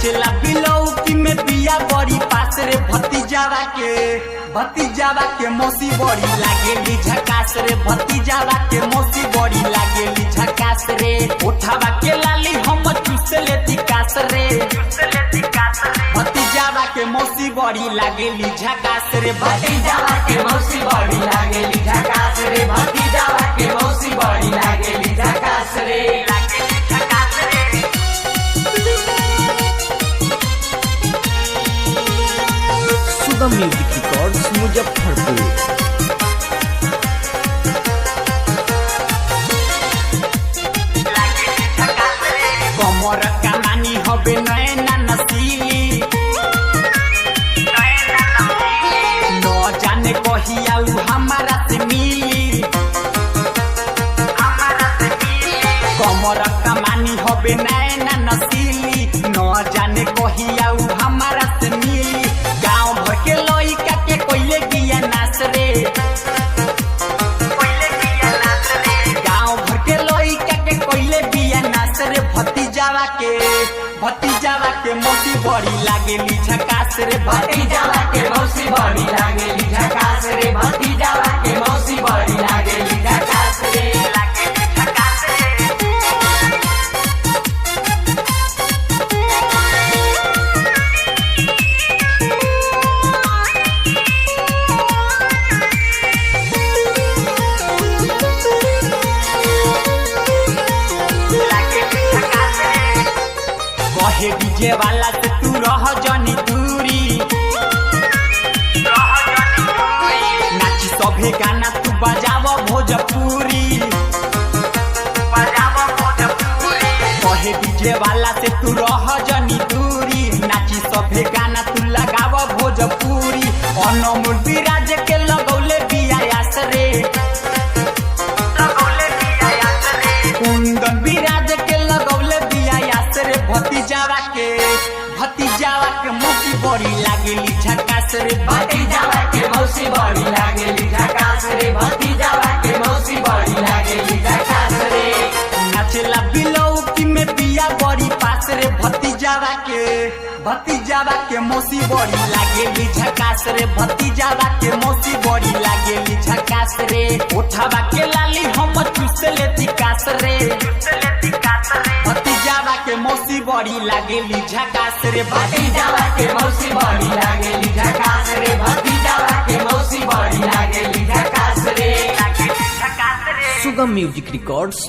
नाचेला बिलौकी में बिया बड़ी पास रे भतीजावा के मौसी बड़ी लागेली झकास रे भतीजावा के मौसी बड़ी लागेली झकास रे उठावा के लाली हम चूस लेती कास रे भतीजावा के मौसी बड़ी लागेली झकास रे भतीजावा के मौसी बड़ी लागेली झकास रे भतीजावा के मौसी बड़ी लागेली झकास रे सुगम म्यूजिक रिकॉर्ड्स मुजफ्फरपुर। कमर कमानी हबे नैना नसीली न जाने कहिया उ हमारा से मिली कमर कमानी हबे नैना नसीली न जाने कहिया उ हमारा से मिली गाँव भर के लइका के कोइले गिया नाच रे गाँव भर के लइका के कोइले बिया नाच रे भतीजावा के मौसी बड़ी लागेली झकास रे भतीजावा के मौसी बड़ी लागेली झकास रे भतीजावा के मौसी बड़ी लागेली झकास रे कहे डीजे वाला से तू रह जनी दूरी नाची सभे गाना तू बजाव भोजपुरी कहे डीजे वाला से तू रह जनी दूरी नाची सभे गाना तू लगाव भोजपुरी अनमोल विराज के लगौले बियास रे कुंदन विराज के लगौले बियास रे भतीजावा के मौसी बड़ी लागेली झकास रे भतीजावा के मौसी बड़ी लागेली झकास रे भतीजावा के मौसी बड़ी लागेली झकास रे नाचेला बिलौकी में बिया बड़ी पास रे भतीजावा के मौसी बड़ी लागेली झकास रे भतीजावा के मौसी बड़ी लागेली झकास रे उठावा के लाली हम चूस लेती कास रे भतीजावा के मौसी बड़ी लागेली झकास रे भतीजावा के मौसी बड़ी लागेली झकास रे भतीजावा के मौसी बड़ी लागेली झकास रे सुगम म्यूजिक रिकॉर्ड्स